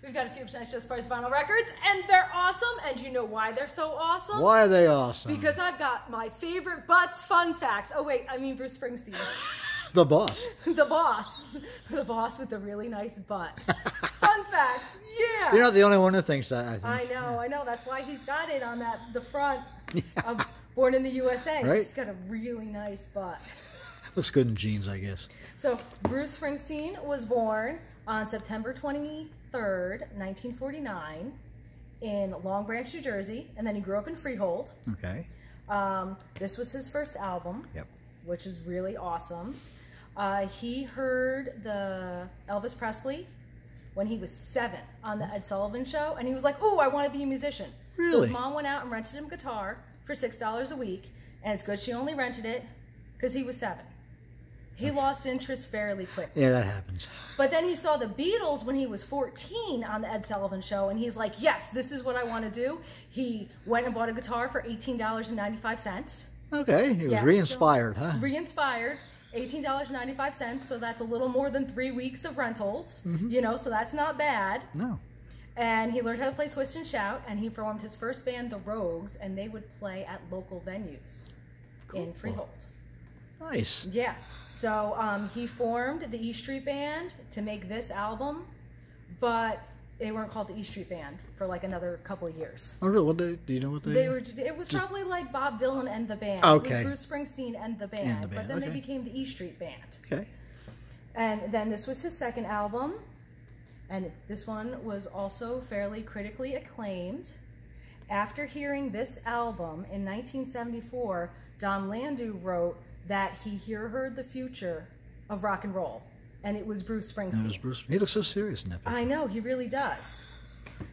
We've got a few Tonight's Just Price vinyl records, and they're awesome. And you know why they're so awesome? Why are they awesome? Because I've got my favorite butts fun facts. Oh wait, I mean Bruce Springsteen. The boss. The boss. The boss with the really nice butt. Fun facts, yeah. You're not the only one who thinks that, I think. I know. That's why he's got it on the front of Born in the USA. Right? He's got a really nice butt. Looks good in jeans, I guess. So Bruce Springsteen was born on September 23rd, 1949 in Long Branch, New Jersey, and then he grew up in Freehold. Okay. This was his first album, Yep. which is really awesome. He heard the Elvis Presley when he was 7 on the Ed Sullivan Show, and he was like, "Oh, I want to be a musician." Really? So his mom went out and rented him a guitar for $6 a week, and it's good she only rented it because he was 7. He lost interest fairly quickly. Yeah, that happens. But then he saw the Beatles when he was 14 on the Ed Sullivan Show, and he's like, "Yes, this is what I want to do." He went and bought a guitar for $18.95. Okay, he was re-inspired, huh? Re-inspired. $18.95, so that's a little more than 3 weeks of rentals, you know, so that's not bad. No. And he learned how to play Twist and Shout, and he formed his first band, the Rogues, and they would play at local venues in Freehold. Nice. Yeah, so he formed the E Street Band to make this album, but they weren't called the E Street Band for like another couple of years. Oh, really? Do you know what They were. It was probably like Bob Dylan and the band. Okay. It was Bruce Springsteen and the band. But then they became the E Street Band. Okay. And then this was his second album, and this one was also fairly critically acclaimed. After hearing this album in 1974, Don Landau wrote that he heard the future of rock and roll. And it was Bruce Springsteen. It was Bruce. He looks so serious in that picture. I know, he really does.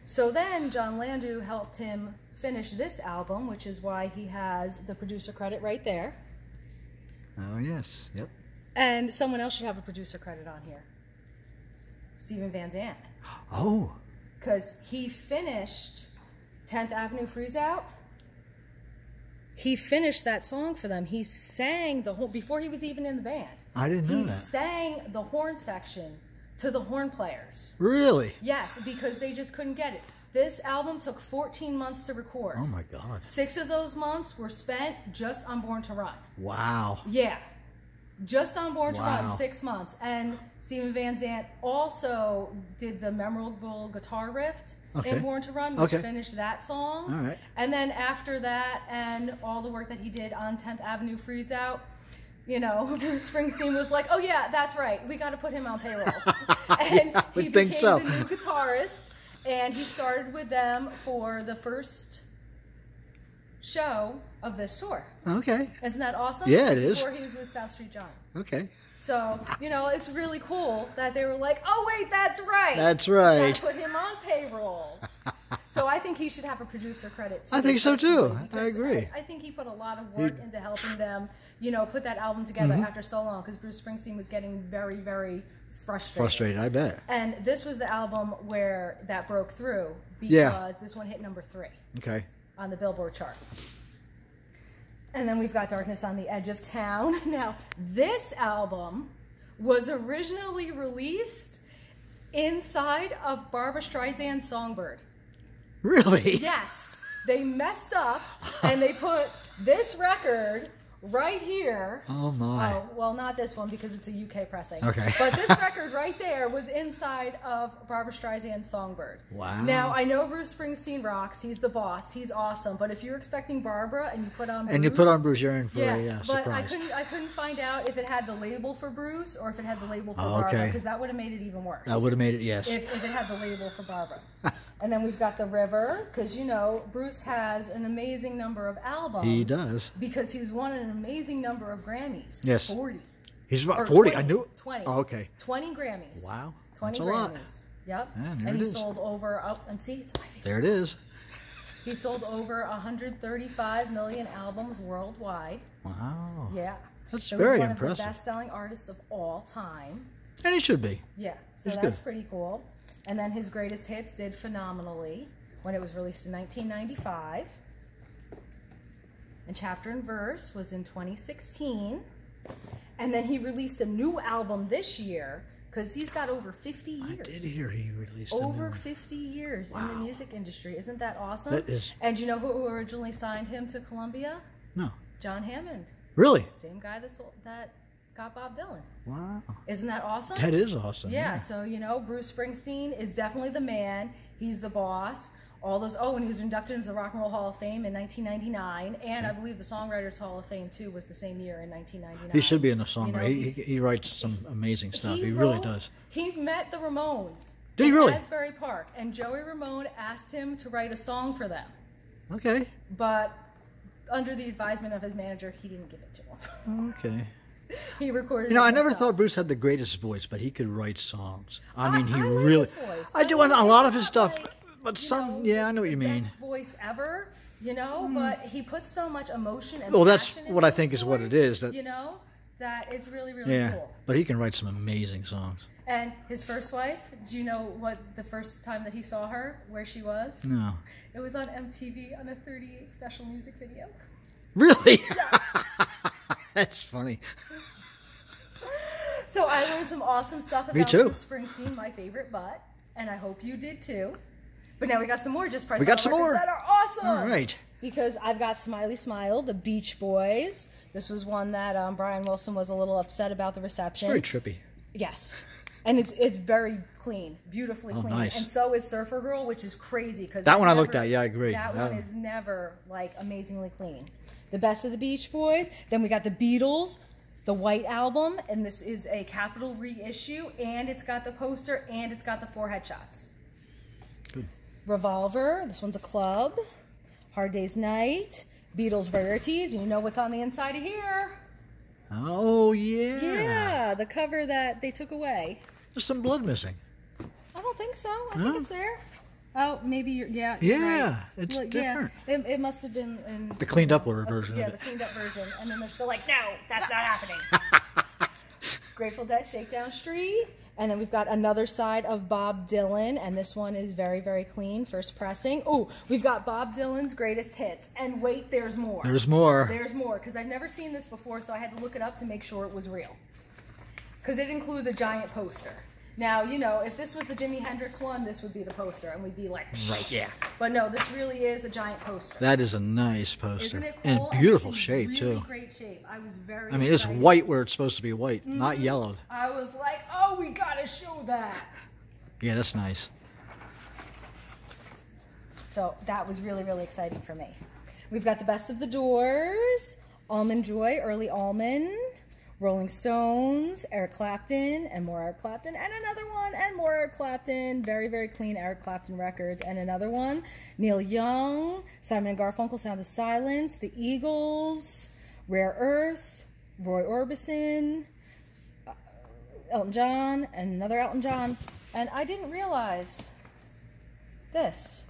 So then John Landau helped him finish this album, which is why he has the producer credit right there. Oh, yes. Yep. And someone else should have a producer credit on here. Steven Van Zandt. Oh. Because he finished 10th Avenue Freeze Out. He finished that song for them. He sang the whole, before he was even in the band. I didn't know that. He sang the horn section to the horn players. Really? Yes, because they just couldn't get it. This album took 14 months to record. Oh my God. 6 of those months were spent just on Born to Run. Wow. Yeah. Just on Born to Run, 6 months. And Steven Van Zandt also did the memorable guitar riff in Born to Run, which finished that song. All right. And then after that, and all the work that he did on 10th Avenue Freeze Out, you know, Bruce Springsteen was like, "Oh yeah, that's right. We got to put him on payroll." And he became the new guitarist, and he started with them for the first show of this tour. Okay. Isn't that awesome? Yeah, it is. Before he was with South Street John. Okay. So, you know, it's really cool that they were like, "Oh wait, that's right. That's right. We gotta put him on payroll." So I think he should have a producer credit too. I think so too. I agree. I think he put a lot of work into helping them, you know, put that album together after so long, because Bruce Springsteen was getting very, very frustrated. I bet. And this was the album where that broke through, because this one hit number 3 on the Billboard chart. And then we've got Darkness on the Edge of Town. Now, this album was originally released inside of Barbra Streisand's Songbird. Really? Yes. They messed up, and they put this record right here. Oh my. Oh, well, not this one because it's a UK pressing. Okay. But this record right there was inside of Barbra Streisand's Songbird. Wow. Now, I know Bruce Springsteen rocks. He's the boss. He's awesome. But if you're expecting Barbara and you put on Bruce... And you put on Bruce, you're in for a but surprise. I couldn't find out if it had the label for Bruce or if it had the label for Barbara, because that would have made it even worse. That would have made it, yes. If it had the label for Barbara. And then we've got The River, because, you know, Bruce has an amazing number of albums. He does. Because he's won an amazing number of Grammys. Yes. 40. He's about 40. 20, I knew it. 20. Oh, okay. 20 Grammys. Wow. 20 That's a Grammys. lot. Yep. Yeah, and he sold over, and see, it's my favorite. There it is. He sold over 135 million albums worldwide. Wow. Yeah. That's so very he's one impressive. of the best-selling artists of all time. And he should be. Yeah. So that's pretty cool. And then his greatest hits did phenomenally when it was released in 1995. And Chapter and Verse was in 2016. And then he released a new album this year because he's got over 50 years. I did hear he released over 50 years in the music industry. Isn't that awesome? That is. And you know who originally signed him to Columbia? No. John Hammond. Really? Same guy that got Bob Dylan. Wow. Isn't that awesome? That is awesome. Yeah, so, you know, Bruce Springsteen is definitely the man. He's the boss. All those, when he was inducted into the Rock and Roll Hall of Fame in 1999, and I believe the Songwriters Hall of Fame, too, was the same year in 1999. He should be in the songwriter. You know, he writes some amazing stuff. He really does. He met the Ramones. Did he really? In Asbury Park, and Joey Ramone asked him to write a song for them. Okay. But under the advisement of his manager, he didn't give it to him. Okay. He recorded. You know, it I never himself. thought Bruce had the greatest voice, but he could write songs. I mean, he like really. his voice. I do mean, a lot of it's his not stuff, like, but you some. know, Yeah, I know what you mean. Best voice ever, you know. But he puts so much emotion and Well, that's passion what into I think his is what voice, it is. That you know, that it's really, really yeah, cool. but he can write some amazing songs. And his first wife, do you know what the first time that he saw her, where she was? No. It was on MTV on a 38 special music video. Really? Yes. That's funny. So I learned some awesome stuff about Me too. Bruce Springsteen, my favorite butt, and I hope you did too. But now we got some more Just Price. We got some more. That are awesome. All right. Because I've got Smiley Smile, the Beach Boys. This was one that Brian Wilson was a little upset about the reception. It's very trippy. Yes. And it's very clean, beautifully clean. Nice. And so is Surfer Girl, which is crazy. Cause That one I looked at, yeah, I agree. That one is never, like, amazingly clean. The Best of the Beach Boys. Then we got the Beatles, the White Album, and this is a Capitol reissue, and it's got the poster, and it's got the 4 headshots. Good. Revolver, this one's a club. Hard Day's Night, Beatles Rarities, and you know what's on the inside of here. Oh, yeah. Yeah, the cover that they took away. There's some blood missing. I don't think so. I think it's there. Oh, maybe you're, yeah. Yeah, right. it's Look, different. Yeah, it must have been in The cleaned up version yeah, of the it. cleaned up version. And then they're still like, no, that's not happening. Grateful Dead, Shakedown Street. And then we've got another side of Bob Dylan, and this one is very, very clean, first pressing. Oh, we've got Bob Dylan's greatest hits. And wait, there's more. There's more. There's more, because I've never seen this before, so I had to look it up to make sure it was real. Because it includes a giant poster. Now, you know, if this was the Jimi Hendrix one, this would be the poster, and we'd be like, Right, yeah. But no, this really is a giant poster. That is a nice poster. Isn't it cool? And beautiful it's in shape, really too. Great shape. I was very I mean, it's excited. white where it's supposed to be white, not yellowed. I was like, oh, we gotta show that. Yeah, that's nice. So that was really, really exciting for me. We've got the Best of the Doors, Almond Joy, Early Almond, Rolling Stones, Eric Clapton, and more Eric Clapton, and another one, and more Eric Clapton. Very, very clean Eric Clapton records. And another one, Neil Young, Simon and Garfunkel, Sounds of Silence, The Eagles, Rare Earth, Roy Orbison, Elton John, and another Elton John. And I didn't realize this.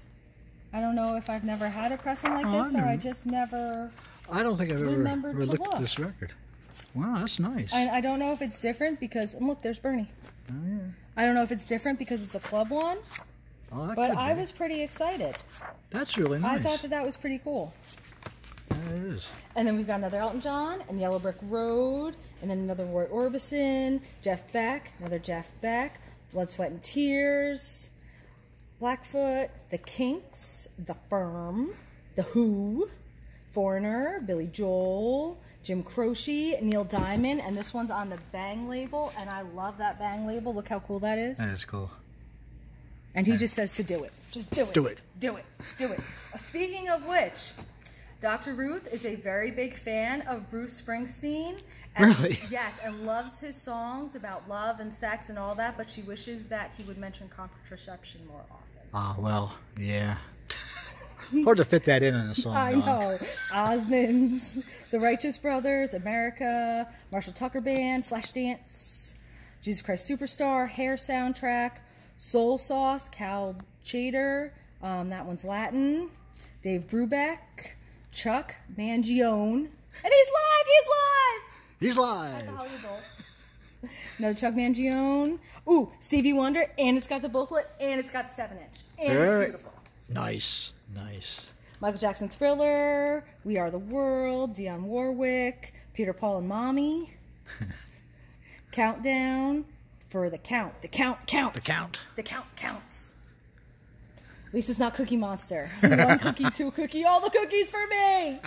I don't know if I've never had a pressing like this, or I just never... I don't think I've ever Remembered to looked at look. this record. Wow, that's nice. I don't know if it's different because, and look, there's Bernie. Oh, yeah. I don't know if it's different because it's a club one, Oh, that but could I be. was pretty excited. That's really nice. I thought that was pretty cool. Yeah, it is. And then we've got another Elton John and Yellow Brick Road, and then another Roy Orbison, Jeff Beck, another Jeff Beck, Blood, Sweat, and Tears, Blackfoot, The Kinks, The Firm, The Who, Foreigner, Billy Joel, Jim Croce, Neil Diamond, and this one's on the Bang label, and I love that Bang label. Look how cool that is. That is cool. And he just says to do it. Just do it. Do it. Do it. Do it. Speaking of which, Dr. Ruth is a very big fan of Bruce Springsteen. And, Really? Yes, and loves his songs about love and sex and all that, but she wishes that he would mention contraception more often. Ah, well, yeah. Hard to fit that in a song, I dog. know. Osmonds, The Righteous Brothers, America, Marshall Tucker Band, Flashdance, Jesus Christ Superstar, Hair Soundtrack, Soul Sauce, Cal Chater, that one's Latin, Dave Brubeck, Chuck Mangione, and he's live! He's live! He's At the live. Hollywood Bowl. Another Chuck Mangione. Ooh, Stevie Wonder, and it's got the booklet, and it's got the 7-inch, and it's Very beautiful. Nice, nice. Michael Jackson Thriller, We Are the World, Dionne Warwick, Peter, Paul, and Mommy, Countdown, for the count. The count counts. The count. The count counts. At least it's not Cookie Monster. 1 cookie, 2 cookie, all the cookies for me.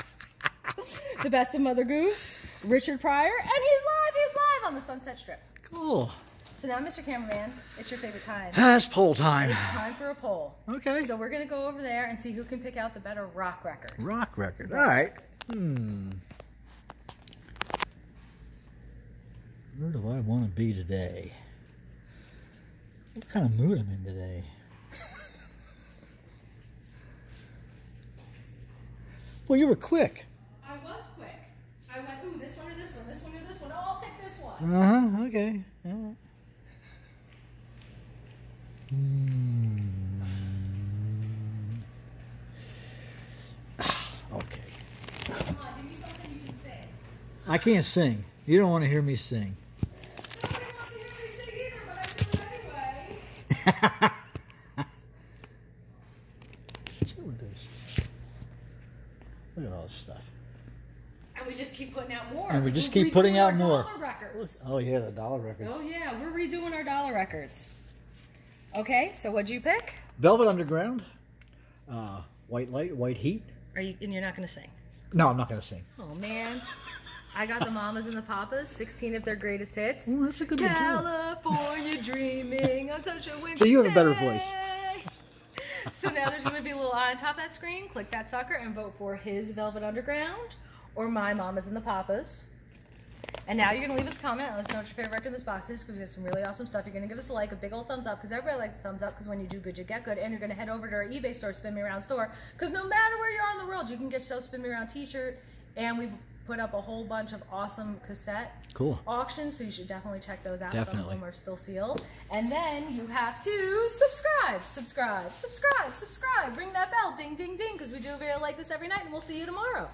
The Best of Mother Goose, Richard Pryor, and he's live on the Sunset Strip. Cool. So now, Mr. Cameraman, it's your favorite time. It's poll time. It's time for a poll. Okay. So we're going to go over there and see who can pick out the better rock record. Rock record. All right. Where do I want to be today? What kind of mood I'm in today? Well, you were quick. I was quick. I went, ooh, this one or this one, this one or this one. Oh, I'll pick this one. Uh-huh. Okay. All right. Okay. Come on, give me something you can sing. I can't sing. You don't want to hear me sing. Nobody wants to hear me sing either, but I do it anyway. What's up with this? Look at all this stuff. And we just keep putting out more. And we just keep putting out more. Dollar records. Oh yeah, the dollar records. Oh yeah, we're redoing our dollar records. Okay, so what'd you pick? Velvet Underground, White Light, White Heat. Are you? And you're not going to sing? No, I'm not going to sing. Oh man, I got the Mamas and the Papas, 16 of their greatest hits. Oh, that's a good one too. California dreaming on such a winter So you have a better day. voice. So now there's going to be a little eye on top of that screen. Click that sucker and vote for his Velvet Underground or my Mamas and the Papas. And now you're going to leave us a comment and let us know what your favorite record in this box is, because we have some really awesome stuff. You're going to give us a like, a big old thumbs up, because everybody likes a thumbs up, because when you do good, you get good. And you're going to head over to our eBay store, Spin Me Around store, because no matter where you are in the world, you can get yourself a Spin Me Around t-shirt. And we put up a whole bunch of awesome cassette auctions, so you should definitely check those out. Some of them are still sealed. And then you have to subscribe. Ring that bell, ding, ding, ding, because we do a video like this every night, and we'll see you tomorrow.